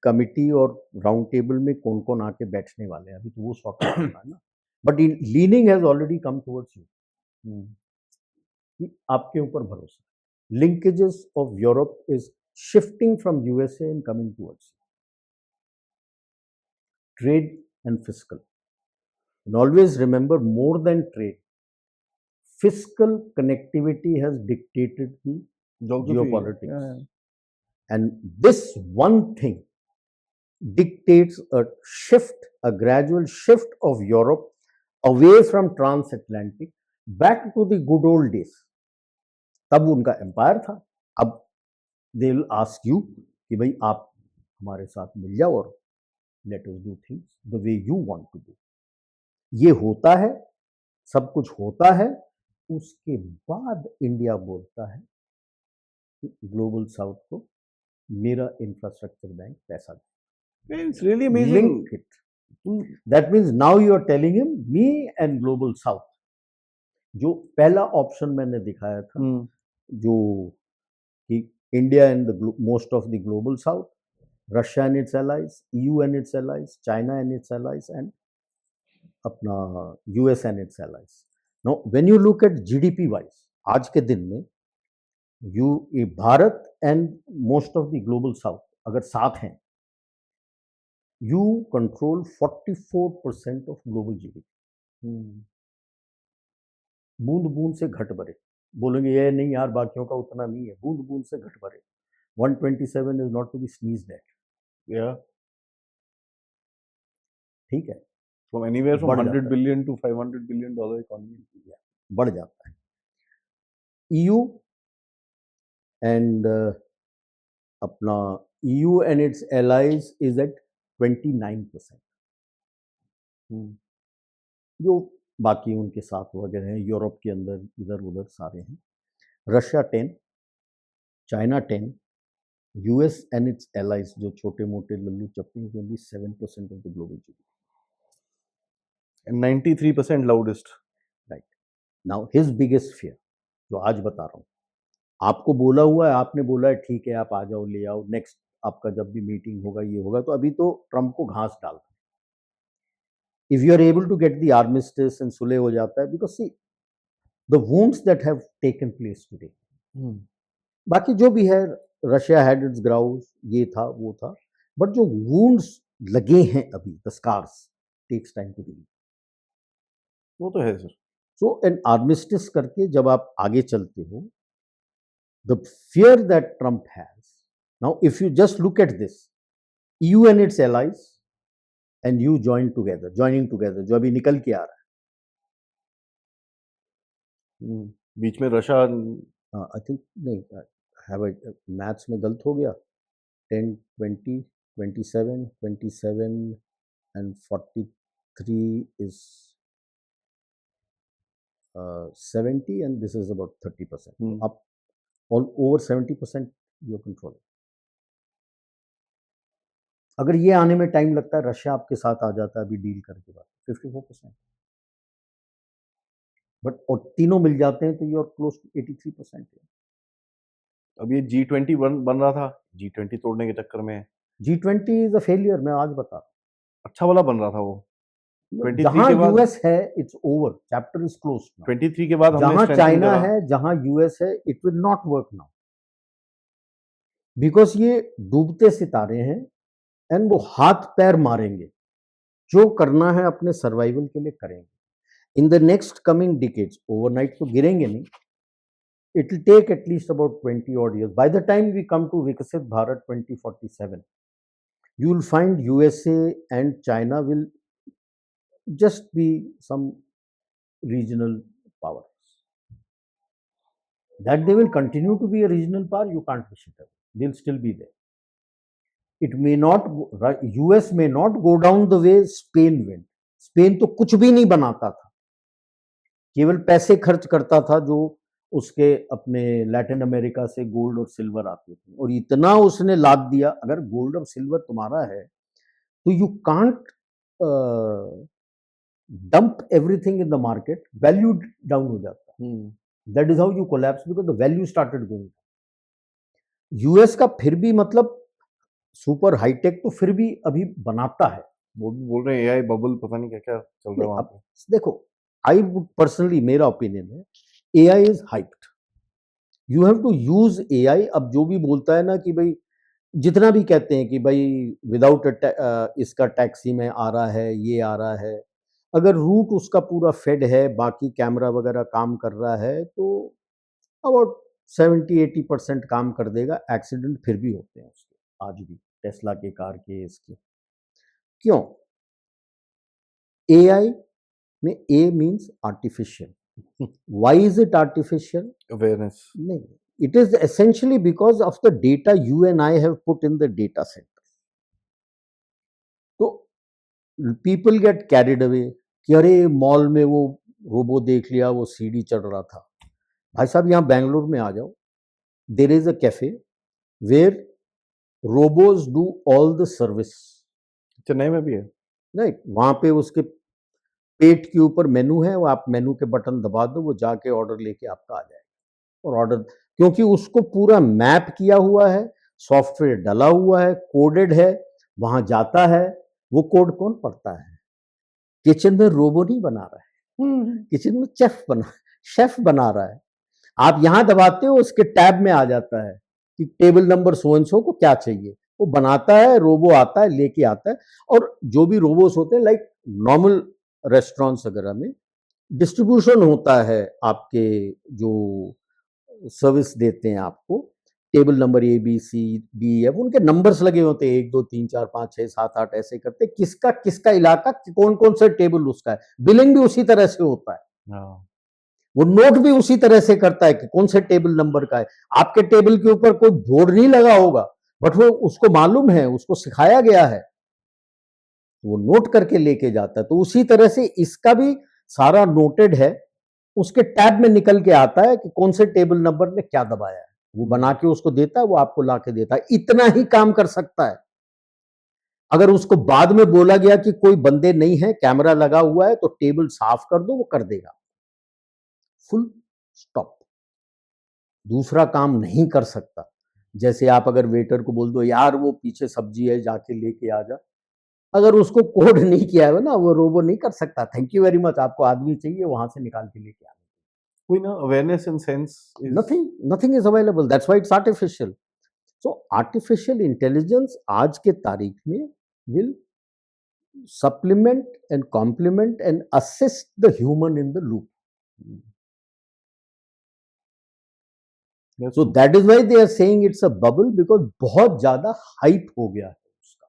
कमिटी और राउंड टेबल में कौन कौन आके बैठने वाले हैं, अभी तो वो सॉर्ट आउट होना है ना। But leaning has already come towards you, आपके ऊपर भरोसा। Linkages of Europe is shifting from USA and coming towards you. Trade and fiscal. And always remember, more than trade, fiscal connectivity has dictated the Geography. geopolitics. Yeah. And this one thing dictates a shift, a gradual shift of Europe away from transatlantic back to the good old days. तब उनका एम्पायर था, अब दे विल आस्क यू कि भाई आप हमारे साथ मिल जाओ और let us do things the way you want to do. ये होता है, सब कुछ होता है, उसके बाद इंडिया बोलता है ग्लोबल साउथ को मेरा इंफ्रास्ट्रक्चर बैंक पैसा दे। It's really amazing. Link it. That means now you are telling him me and global south. जो पहला ऑप्शन मैंने दिखाया था, जो कि India and the most of the global south, Russia and its allies, EU and its allies, China and its allies and अपना US and its allies. Now when you look at GDP wise, आज के दिन में Bharat and most of the global south अगर साथ हैं, you control 44% of global GDP. बूंद बूंद से घट भरे, बोलेंगे ये नहीं यार बाकियों का उतना नहीं है, बूंद बूंद से घट भरे। 127 is not to be sneezed at. Yeah. ठीक है, From anywhere from बढ़ 100 जाता है। billion to 500 billion dollar economy. बढ़ जाता है। EU and अपना EU and its allies is at 29%। जो बाकी उनके साथ वगैरह हैं, यूरोप के अंदर इधर उधर सारे हैं। Russia 10, China 10, US and its allies जो छोटे मोटे लल्लू चप्पू only 7% of the global GDP. And 93% loudest. Right, now his biggest fear जो आज बता रहा हूँ, आपको बोला हुआ है, आपने बोला है ठीक है आप आ जाओ ले आओ, नेक्स्ट आपका जब भी मीटिंग होगा ये होगा, तो अभी तो ट्रम्प को घास डाल। If you are able to get the armistice and सुलह हो जाता है, because see the wounds that have taken place today, बाकी जो भी है रशिया हैड इट्स ग्राउज, ये था वो था, बट जो वुंड्स लगे हैं अभी, the scars takes time to heal. वो तो है सर। सो एन आर्मिस्टिस करके जब आप आगे चलते हो, the fear that Trump has now, if you just look at this, EU and its allies and you joining together, जो अभी निकल के आ रहा है। बीच में रशिया, आई थिंक नहीं, हैव मैथ्स में गलत हो गया, 10, 20, 27, 27 and 43 is 70 and this is about 30%. Up all over 70% you are controlling. अगर ये आने में टाइम लगता है, रशिया आपके साथ आ जाता है अभी डील करके बाद 54%, बट और तीनों मिल जाते हैं तो यू आर क्लोज टू 83%। अब ये G20 बन रहा था, G20 तोड़ने के चक्कर में G20 इज अ फेलियर, मैं आज बता रहा हूँ। अच्छा वाला बन रहा था वो। 23 जहां के बाद यूएस है it's over, chapter is close. 23 के बाद हमने जहां strengthen चाइना करा। है, जहां यूएस है, it will not work now, because ये डूबते सितारे हैं एंड वो हाथ पैर मारेंगे, जो करना है अपने सर्वाइवल के लिए करेंगे। In the next coming decades, overnight तो गिरेंगे नहीं, it will take at least about 20 odd years. By the time we come to विकसित Bharat 2047, you will find USA and China will just be some regional powers. That they will continue to be a regional power, you can't wish it away. They'll still be there. It may not, US may not go down the way Spain went. Spain तो कुछ भी नहीं बनाता था, केवल पैसे खर्च करता था जो उसके अपने लैटिन अमेरिका से गोल्ड और सिल्वर आते थे, और इतना उसने लाद दिया। अगर गोल्ड और सिल्वर तुम्हारा है तो you can't dump everything in the market, value down हो जाता है। That is how you collapse, because the value started going. US का फिर भी मतलब सुपर हाईटेक तो फिर भी अभी बनाता है। वो भी बोल रहे हैं एआई बबल, पता नहीं क्या क्या चल रहा है वहां पे। देखो, आई वुड पर्सनली, मेरा ओपिनियन है AI is hyped, you have to use AI. अब जो भी बोलता है ना कि भाई, जितना भी कहते हैं कि भाई विदाउट इसका टैक्सी में आ रहा है, ये आ रहा है, अगर रूट उसका पूरा फेड है, बाकी कैमरा वगैरह काम कर रहा है, तो अबाउट 70-80% काम कर देगा। एक्सीडेंट फिर भी होते हैं उसके, आज भी टेस्ला के कार के इसके। क्यों? एआई में A means artificial. Why is it artificial? Awareness. नहीं, it is essentially because of the data you and I have put in the data center. तो people get carried away कि अरे मॉल में वो रोबो देख लिया, वो सीढ़ी चढ़ रहा था। भाई साहब, यहाँ बैंगलोर में आ जाओ, there is a cafe where robos do all the service. Chennai में भी है। नहीं, वहाँ पे उसके पेट के ऊपर मेनू है, वो आप मेनू के बटन दबा दो, वो जाके ऑर्डर लेके आपका आ जाएगा। और ऑर्डर, क्योंकि उसको पूरा मैप किया हुआ है, सॉफ्टवेयर डला हुआ है, कोडेड है, वहां जाता है। वो कोड कौन पढ़ता है? किचन में रोबो नहीं बना रहा है, किचन में शेफ बना रहा है। आप यहां दबाते हो, उसके टैब में आ जाता है कि table number so and so को क्या चाहिए, वो बनाता है, रोबो आता है, लेके आता है। और जो भी रोबोस होते हैं, लाइक नॉर्मल रेस्टोरेंट्स वगैरह में डिस्ट्रीब्यूशन होता है, आपके जो सर्विस देते हैं आपको, table number A B C D F, उनके नंबर्स लगे होते हैं, 1 2 3 4 5 6 7 8 ऐसे करते, किसका किसका इलाका, कौन कौन सा टेबल उसका है। बिलिंग भी उसी तरह से होता है, वो नोट भी उसी तरह से करता है कि कौन से टेबल नंबर का है। आपके टेबल के ऊपर कोई बोर्ड नहीं लगा होगा, बट वो उसको मालूम है, उसको सिखाया गया है, वो नोट करके लेके जाता है। तो उसी तरह से इसका भी सारा नोटेड है, उसके टैब में निकल के आता है कि कौन से टेबल नंबर में क्या दबाया है, वो बना के उसको देता है, वो आपको ला के देता है। इतना ही काम कर सकता है। अगर उसको बाद में बोला गया कि कोई बंदे नहीं है, कैमरा लगा हुआ है, तो टेबल साफ कर दो, वो कर देगा, फुल स्टॉप। दूसरा काम नहीं कर सकता। जैसे आप अगर वेटर को बोल दो, यार वो पीछे सब्जी है, जाके लेके आ जा, अगर उसको कोड नहीं किया है ना, वो रोबो नहीं कर सकता। थैंक यू वेरी मच, आपको आदमी चाहिए, वहां से निकाल के लेके आ। कोई ना awareness and sense is nothing is available, that's why it's artificial. So artificial intelligence आज के तारीख में will supplement and complement and assist the human in the loop. That's So true. that is why they are saying it's a bubble, because बहुत ज्यादा hype हो गया है उसका।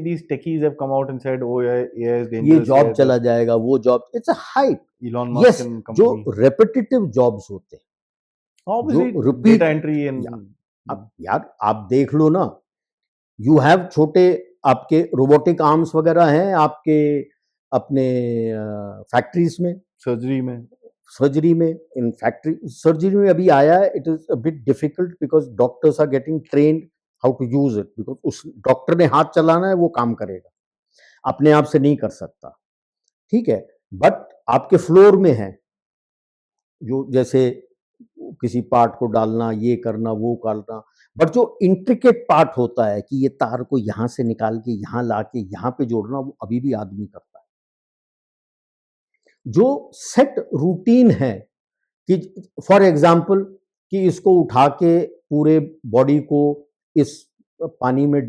These techies have come out and said, oh yeah, AI is ये dangerous. जॉब चला जाएगा, वो job, it's a hype. Elon Musk Yes, and जो company. repetitive jobs होते हैं, Obviously, जो repeat, data entry and अब यार आप देख लो ना, यू हैव छोटे आपके रोबोटिक आर्म्स वगैरह हैं आपके अपने फैक्ट्रीज में, सर्जरी में इन फैक्ट्री सर्जरी में अभी आया है। It is a bit difficult because doctors are getting trained how to use it, because उस डॉक्टर ने हाथ चलाना है, वो काम करेगा, अपने आप से नहीं कर सकता, ठीक है। बट आपके फ्लोर में है, जो जैसे किसी पार्ट को डालना, ये करना, वो करना, बट जो इंट्रिकेट पार्ट होता है कि ये तार को यहां से निकाल के यहां लाके यहां पे जोड़ना, वो अभी भी आदमी करता है। जो सेट रूटीन है कि फॉर एग्जांपल कि इसको उठा के पूरे बॉडी को इस पानी में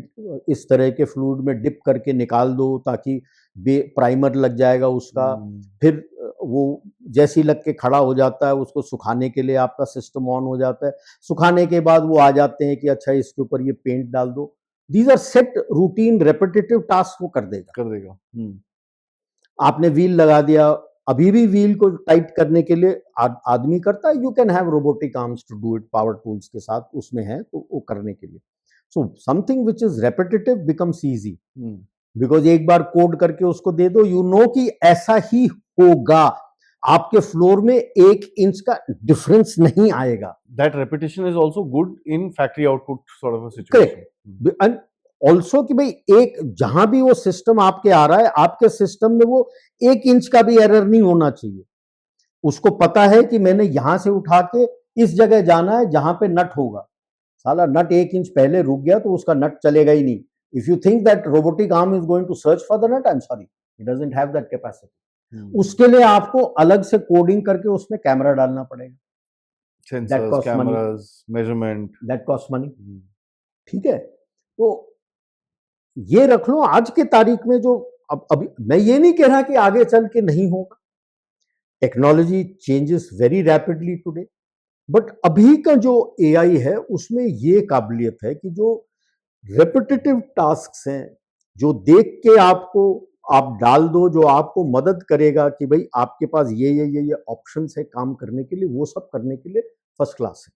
इस तरह के फ्लूइड में डिप करके निकाल दो, ताकि प्राइमर लग जाएगा उसका, फिर वो जैसी लग के खड़ा हो जाता है, उसको सुखाने के लिए आपका सिस्टम ऑन हो जाता है, सुखाने के बाद वो आ जाते हैं कि अच्छा इसके ऊपर ये पेंट डाल दो। These are set routine repetitive task, वो कर देगा। आपने व्हील लगा दिया, अभी भी व्हील को टाइट करने के लिए आदमी करता है। You can have robotic arms to do it, power tools के साथ उसमें है, तो वो करने के लिए। So something which is repetitive becomes easy, because एक बार कोड करके उसको दे दो, यू नो कि ऐसा ही होगा, आपके फ्लोर में 1 इंच का डिफरेंस नहीं आएगा। That repetition is also good in factory output sort of a situation. Correct. And also कि भाई एक जहां भी वो सिस्टम आपके आ रहा है, आपके सिस्टम में वो 1 इंच का भी एरर नहीं होना चाहिए। उसको पता है कि मैंने यहां से उठा के इस जगह जाना है जहां पे नट होगा। साला नट 1 इंच पहले रुक गया तो उसका नट चलेगा ही नहीं। If you think that robotic arm is going to search for the nut, I am sorry, it doesn't have that capacity. उसके लिए आपको अलग से कोडिंग करके उसमें कैमरा डालना पड़ेगा। Sensors, cameras, measurement. That costs money. ठीक है, तो ये रख लो। आज के तारीख में जो अब अभी मैं ये नहीं कह रहा कि आगे चल के नहीं होगा, technology changes very rapidly today, but अभी का जो एआई है उसमें ये काबिलियत है कि जो रेपिटेटिव टास्क्स हैं, जो देख के आपको आप डाल दो, जो आपको मदद करेगा कि भाई आपके पास ये ऑप्शंस है काम करने के लिए, वो सब करने के लिए फर्स्ट क्लास है।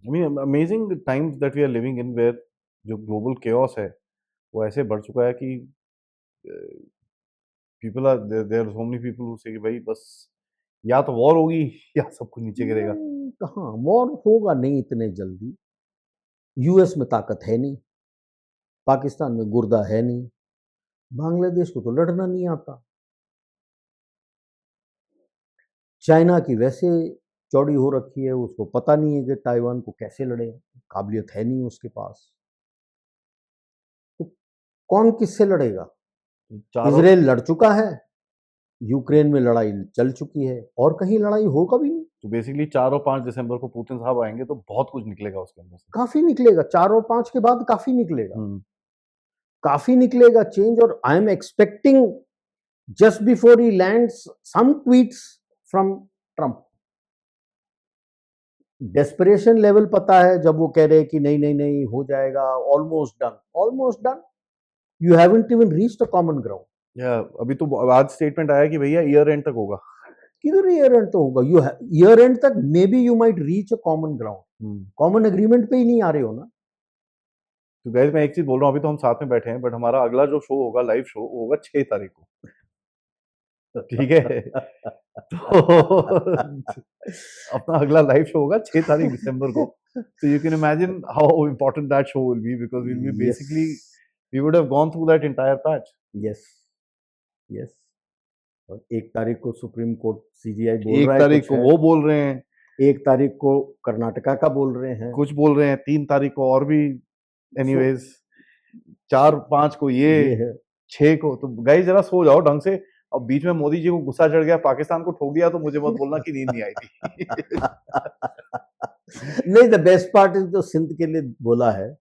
I mean, amazing the times that we are living in where जो global chaos है वो ऐसे बढ़ चुका है कि people are there are so many people who say कि भाई बस या तो वॉर होगी या सब कुछ नीचे गिरेगा। कहाँ वॉर होगा, नहीं इतने जल्दी। यूएस में ताकत है नहीं, पाकिस्तान में गुर्दा है नहीं, बांग्लादेश को तो लड़ना नहीं आता, चाइना की वैसे चौड़ी हो रखी है, उसको पता नहीं है कि ताइवान को कैसे लड़े, काबिलियत है नहीं उसके पास, तो कौन किससे लड़ेगा? इजराइल लड़ चुका है, यूक्रेन में लड़ाई चल चुकी है, और कहीं लड़ाई होगा भी नहीं। तो बेसिकली 4 और 5 दिसंबर को पुतिन साहब आएंगे तो बहुत कुछ निकलेगा उसके अंदर से। काफी निकलेगा, 4 और 5 के बाद काफी निकलेगा, काफी निकलेगा चेंज। और I am expecting just before he lands some tweets from Trump. Desperation level पता है जब वो कह रहे हैं कि नहीं नहीं नहीं हो जाएगा, almost done, almost done, you haven't even reached a common ground. या अभी तो आज स्टेटमेंट आया कि भैया ईयर एंड तक होगा। किधर ईयर एंड तो होगा, ईयर एंड तक may be you might reach a common ground, common agreement पे ही नहीं आ रहे हो ना। तो गाइस मैं एक चीज बोल रहा हूँ, अभी तो हम साथ में बैठे हैं बट हमारा अगला जो शो होगा लाइव शो वो होगा 6 तारीख को, ठीक है? तो अपना अगला लाइव शो होगा 6 तारीख दिसंबर को, so you can imagine how important that show will be because we'll be basically we would have gone through that entire patch. Yes yes. और 1 तारीख को सुप्रीम कोर्ट सीजीआई बोल 1 रहा है, तारीख कुछ को है, वो बोल रहे हैं, 1 तारीख को कर्नाटका का बोल रहे हैं, कुछ बोल रहे हैं, 3 तारीख को और भी, एनीवेज 4-5 को ये है 6 को। तो गाइस जरा सो जाओ ढंग से। अब बीच में मोदी जी को गुस्सा चढ़ गया, पाकिस्तान को ठोक दिया, तो मुझे मत बोलना कि नींद नहीं आई थी। नहीं, द बेस्ट पार्ट इज जो सिंध के लिए बोला है,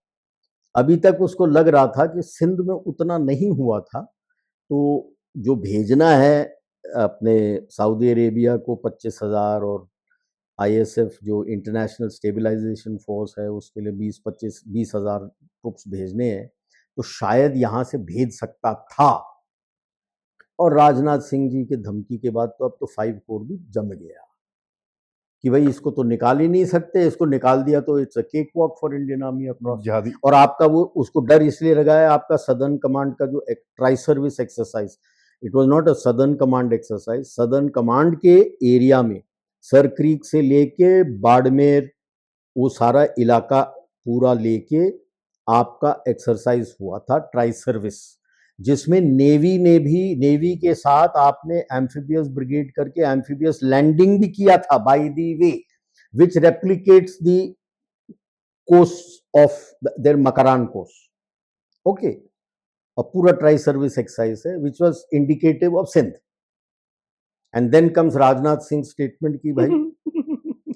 अभी तक उसको लग रहा था कि सिंध में उतना नहीं हुआ था, तो जो भेजना है अपने सऊदी अरेबिया को 25,000 और आईएसएफ जो इंटरनेशनल स्टेबलाइजेशन फोर्स है उसके लिए 20,000 ट्रुप्स भेजने हैं, तो शायद यहाँ से भेज सकता था। और राजनाथ सिंह जी के धमकी के बाद तो अब तो 5 कोर भी जम गया कि भाई इसको तो निकाल ही नहीं सकते, इसको निकाल दिया तो it's a cake walk for Indian army across. और आपका वो उसको डर इसलिए लगा है, आपका सदर्न कमांड का जो try service exercise, it was not a southern command exercise, southern command के एरिया में सर क्रीक से लेके बाड़मेर वो सारा इलाका पूरा लेके आपका एक्सरसाइज हुआ था ट्राई सर्विस, जिसमें नेवी के साथ आपने एम्फीबियस ब्रिगेड करके एम्फीबियस लैंडिंग भी किया था by the way, which replicates the coast of there Makran coast. Okay, और पूरा ट्राई सर्विस एक्सरसाइज है which was indicative of Sindh. And then comes Rajnath Singh statement की भाई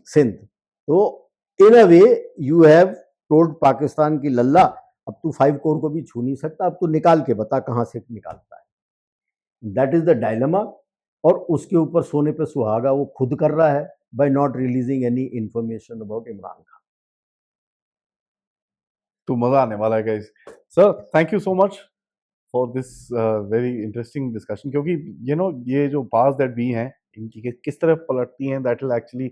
सिंध, तो in a way you have told Pakistan की लल्ला अब तू 5 कोर को भी छू नहीं सकता, अब तू निकाल के बता कहां से निकालता है। दैट इज द डायलेमा, और उसके ऊपर सोने पे सुहागा वो खुद कर रहा है by not releasing any information about Imran Khan. तो मजा आने वाला है guys. Sir thank you so much for this very interesting discussion, क्योंकि यू नो ये जो पास दैट वी हैं इनकी किस तरह पलटती हैं, that will actually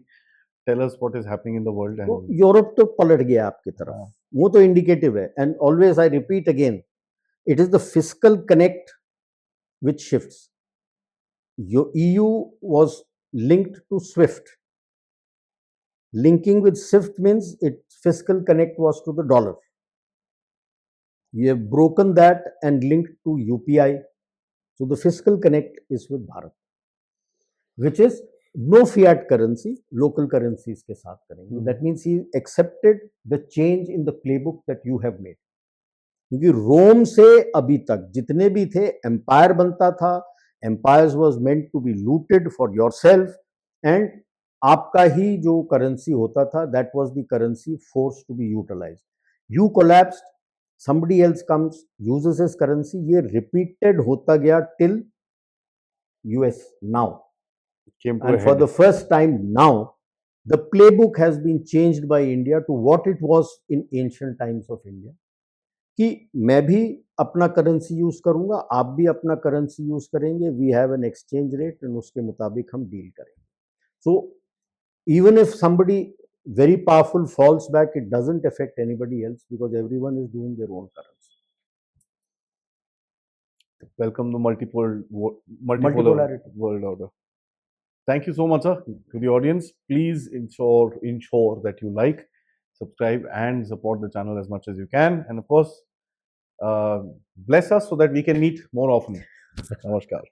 tell us what is happening in the world. तो यूरोप तो पलट गया आपकी तरफ, वो तो इंडिकेटिव है। And always I repeat again, it is the fiscal connect which shifts. Your EU was linked to SWIFT. Linking with SWIFT means its fiscal connect was to the dollar. You have broken that and linked to UPI. So the fiscal connect is with Bharat, which is no fiat currency, local currencies के साथ करेंगे. That means he accepted the change in the playbook that you have made. क्योंकि रोम से अभी तक जितने भी थे एम्पायर बनता था, empires was meant to be looted for yourself, and आपका ही जो करेंसी होता था that was the currency force to be utilized. You collapsed, somebody else comes, uses his currency, ये repeated होता गया till US now. Came to And a for head. the first time now, the playbook has been changed by India to what it was in ancient times of India. कि मैं भी अपना करेंसी यूज करूंगा, आप भी अपना करेंसी यूज करेंगे, we have an exchange rate and उसके मुताबिक हम डील करेंगे. So even if somebody very powerful falls back, it doesn't affect anybody else because everyone is doing their own currency. Welcome the multipolar Multipolarity. world order. Thank you so much, sir. To the audience, please ensure that you like, subscribe, and support the channel as much as you can. And of course, bless us so that we can meet more often. Namaskar.